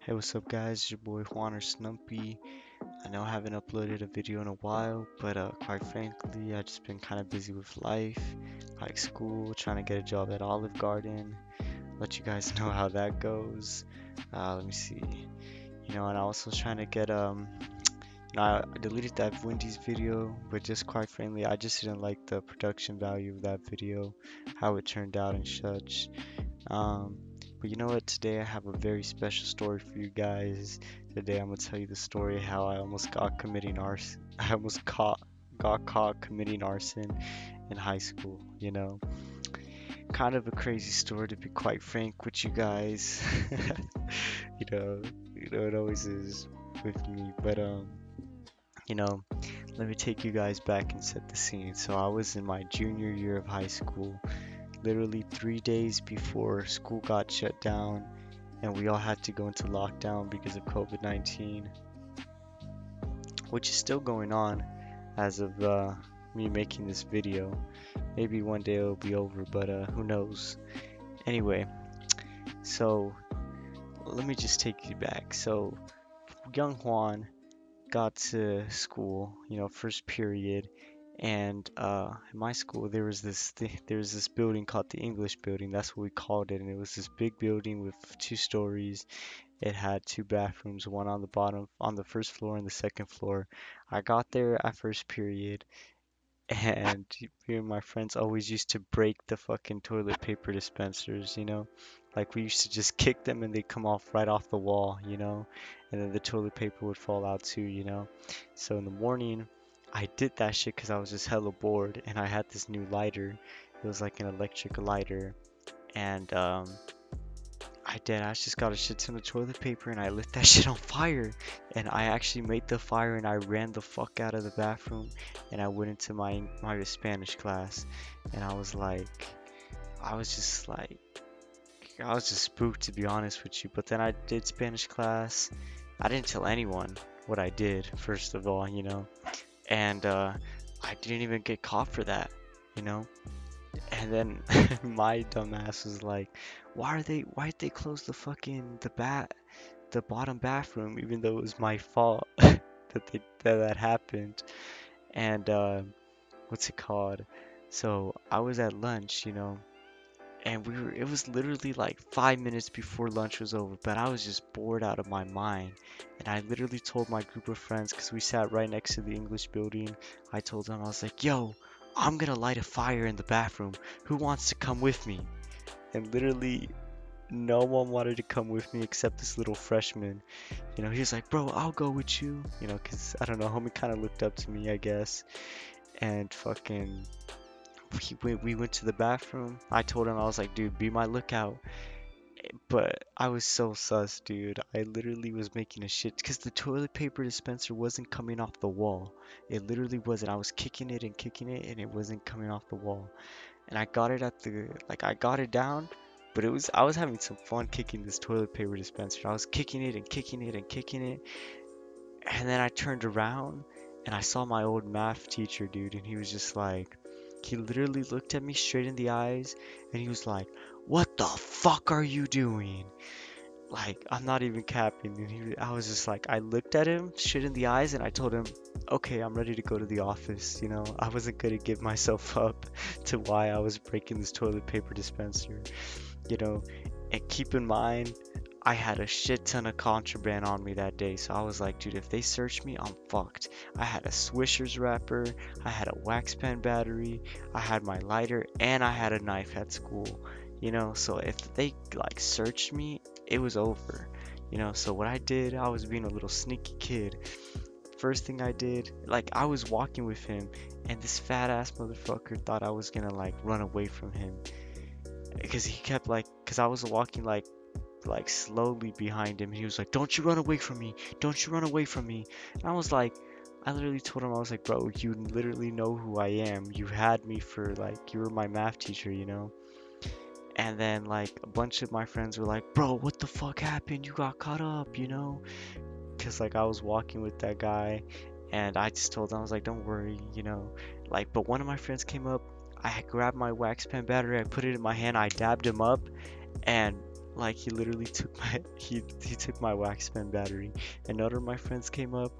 Hey, what's up, guys? It's your boy Juan or Snumpy. I know I haven't uploaded a video in a while, but quite frankly, I've just been kind of busy with life, like school, trying to get a job at Olive Garden. Let you guys know how that goes. Let me see. And I also was trying to get I deleted that Wendy's video, but just quite frankly, I just didn't like the production value of that video, how it turned out and such. Um, but you know what? Today I have a very special story for you guys. Today I'm gonna tell you the story how I almost got committing arson. I almost got caught committing arson in high school. Kind of a crazy story to be quite frank with you guys. you know, it always is with me. But you know, let me take you guys back and set the scene. So I was in my junior year of high school, literally 3 days before school got shut down and we all had to go into lockdown because of COVID-19, which is still going on as of me making this video. Maybe one day it'll be over, but who knows. Anyway, so let me just take you back. So, young Juan got to school, first period, and in my school there was this building called the English building. That's what we called it, and it was this big building with 2 stories. It had two bathrooms, one on the bottom, on the first floor, and the second floor. I got there at first period, and me and my friends always used to break the fucking toilet paper dispensers. Like we used to just kick them and they come off right off the wall. And then the toilet paper would fall out too. So in the morning, I did that shit because I was just hella bored and I had this new lighter. It was like an electric lighter. And I just got a shit ton of toilet paper and I lit that shit on fire. And I actually made the fire and I ran the fuck out of the bathroom and I went into my Spanish class. And I was like, I was just like, I was just spooked to be honest with you. But then I did Spanish class. I didn't tell anyone what I did, first of all. And I didn't even get caught for that, you know. And then my dumbass was like, why'd they close the bottom bathroom even though it was my fault that happened. And what's it called? So I was at lunch, and it was literally like 5 minutes before lunch was over, but I was just bored out of my mind. And I literally told my group of friends, because we sat right next to the English building, I told them, I was like, yo, I'm gonna light a fire in the bathroom. Who wants to come with me? And literally no one wanted to come with me except this little freshman. He was like, bro, I'll go with you. Because I don't know, homie kind of looked up to me, I guess. And fucking, we went to the bathroom. I told him, I was like, dude, be my lookout. But I was so sus, dude. I literally was making a shit because the toilet paper dispenser wasn't coming off the wall. It literally wasn't. I was kicking it and it wasn't coming off the wall. And I got it I got it down, but I was having some fun kicking this toilet paper dispenser. I was kicking it and kicking it and kicking it. And then I turned around and I saw my old math teacher, dude, and he was just like, he literally looked at me straight in the eyes and he was like, "What the fuck are you doing?" Like, I'm not even capping. And I was just like, I looked at him straight in the eyes and I told him, okay, I'm ready to go to the office. I wasn't gonna give myself up to why I was breaking this toilet paper dispenser. you know, and keep in mind, I had a shit ton of contraband on me that day, so I was like, dude, if they search me, I'm fucked. I had a Swishers wrapper, I had a wax pen battery, I had my lighter, and I had a knife at school. So if they like searched me, it was over. So what I did, I was being a little sneaky kid. First thing I did, like I was walking with him, and this fat ass motherfucker thought I was gonna like run away from him, because he kept because I was walking like slowly behind him. He was like, "Don't you run away from me! Don't you run away from me!" And I was like, I literally told him, I was like, "Bro, you literally know who I am. You had me for like you were my math teacher." And then like a bunch of my friends were like, "Bro, what the fuck happened? You got caught up?" Because like I was walking with that guy, and I just told him, I was like, "Don't worry." But one of my friends came up. I grabbed my wax pen battery. I put it in my hand. I dabbed him up, and Like he literally took my he took my wax pen battery. Another of my friends came up.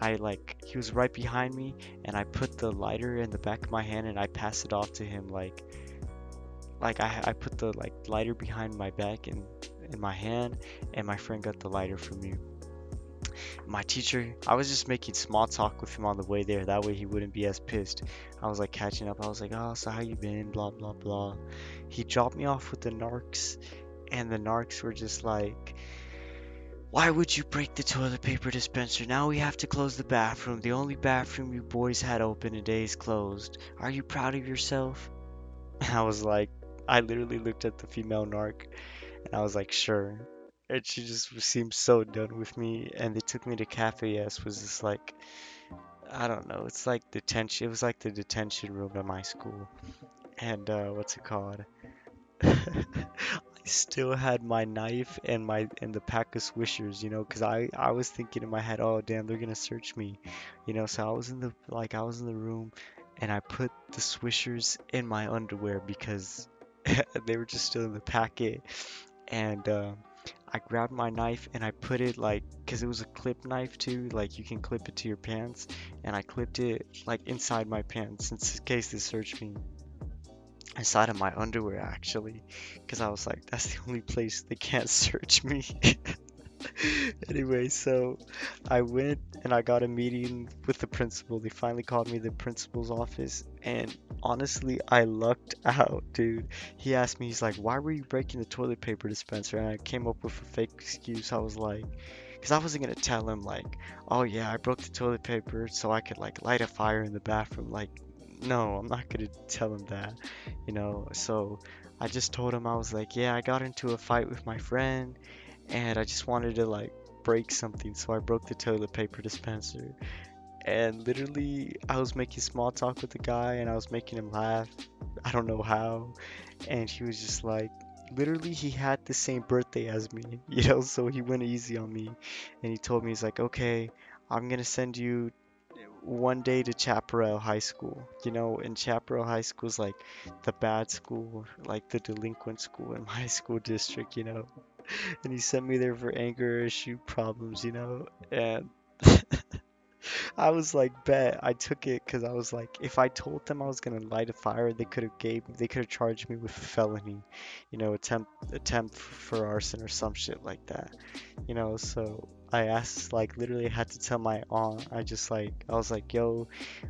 I like he was right behind me, and I put the lighter in the back of my hand and I passed it off to him. I put the like lighter behind my back in my hand, and my friend got the lighter from me. My teacher, I was just making small talk with him on the way there. That way he wouldn't be as pissed. I was like catching up. I was like, oh, so how you been? Blah blah blah. He dropped me off with the narcs, and the narcs were just like, why would you break the toilet paper dispenser? Now we have to close the bathroom. The only bathroom you boys had open today is closed. Are you proud of yourself? I was like, I literally looked at the female narc and I was like, sure. And she just seemed so done with me. And they took me to Cafe S, was just like, I don't know. It's like detention. It was like the detention room at my school. And what's it called? I still had my knife and the pack of swishers, because I was thinking in my head, oh damn, they're gonna search me, So I was in the room, and I put the swishers in my underwear because they were just still in the packet, and I grabbed my knife and I put it like, cause it was a clip knife too, like you can clip it to your pants, and I clipped it like inside my pants in case they search me inside of my underwear actually, because I was like, that's the only place they can't search me. Anyway, so I went and I got a meeting with the principal. They finally called me to the principal's office, and honestly, I lucked out, dude. He asked me, he's like, why were you breaking the toilet paper dispenser? And I came up with a fake excuse. I was like, because I wasn't gonna tell him like, oh yeah, I broke the toilet paper so I could like light a fire in the bathroom. Like, no, I'm not gonna tell him that. So I just told him, I was like, yeah, I got into a fight with my friend and I just wanted to like break something, so I broke the toilet paper dispenser. And literally, I was making small talk with the guy and I was making him laugh. I don't know how. And he was just like, literally, he had the same birthday as me, so he went easy on me. And he told me, he's like, okay, I'm gonna send you one day to Chaparral High School. And Chaparral High School is like the bad school, like the delinquent school in my school district. And he sent me there for anger issue problems. And I was like, bet. I took it because I was like, if I told them I was gonna light a fire, they could have charged me with a felony, attempt for arson or some shit like that. So I asked, like, literally had to tell my aunt. I was like, yo,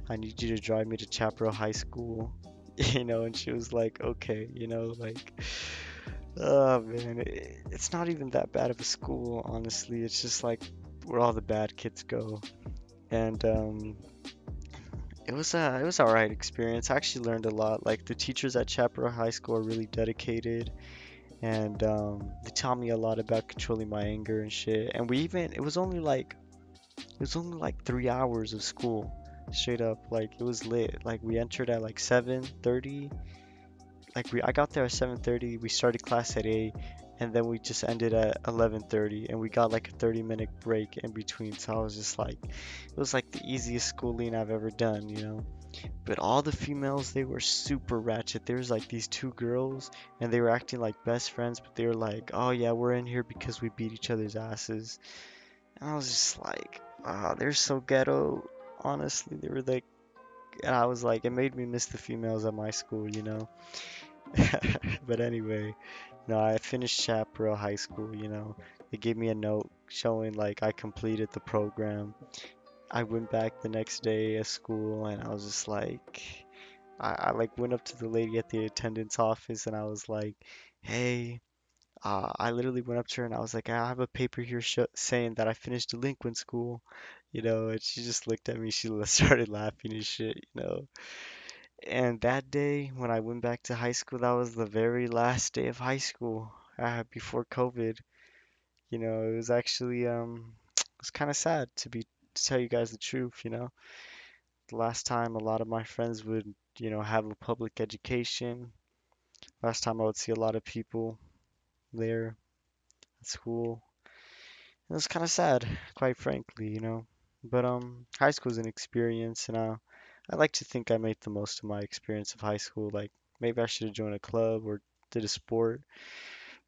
I need you to drive me to Chaparral High School, and she was like, okay, like. Oh man, it's not even that bad of a school, honestly. It's just like where all the bad kids go. And it was all right experience. I actually learned a lot. Like the teachers at Chaparral High School are really dedicated, and they taught me a lot about controlling my anger and shit. And it was only like 3 hours of school, straight up. Like it was lit. Like we entered at like 7:30. I got there at 7:30. We started class at 8, and then we just ended at 11:30, and we got like a 30-minute break in between. So I was just like, it was like the easiest schooling I've ever done. But all the females, they were super ratchet. There was like these two girls, and they were acting like best friends, but they were like, oh yeah, we're in here because we beat each other's asses. And I was just like, ah, they're so ghetto. Honestly, they were like, and I was like, it made me miss the females at my school. But anyway, no, I finished Chaparral High School. They gave me a note showing like I completed the program. I went back the next day at school and I was just like, I like went up to the lady at the attendance office and I was like, hey, I literally went up to her and I was like, I have a paper here saying that I finished delinquent school. And she just looked at me, she started laughing and shit. And that day, when I went back to high school, that was the very last day of high school before COVID. It was actually it was kind of sad to tell you guys the truth. The last time a lot of my friends would have a public education. Last time I would see a lot of people there at school. It was kind of sad, quite frankly. But high school is an experience, and I like to think I made the most of my experience of high school. Like maybe I should have joined a club or did a sport,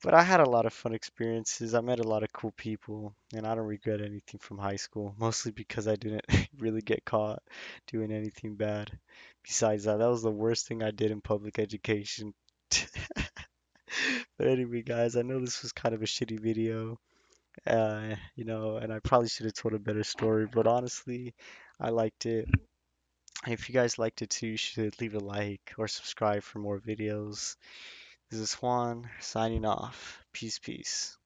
But I had a lot of fun experiences. I met a lot of cool people, and I don't regret anything from high school, mostly because I didn't really get caught doing anything bad. Besides that, that was the worst thing I did in public education. But anyway, guys, I know this was kind of a shitty video, and I probably should have told a better story, but honestly, I liked it. If you guys liked it too, you should leave a like or subscribe for more videos. This is Juan signing off. Peace, peace.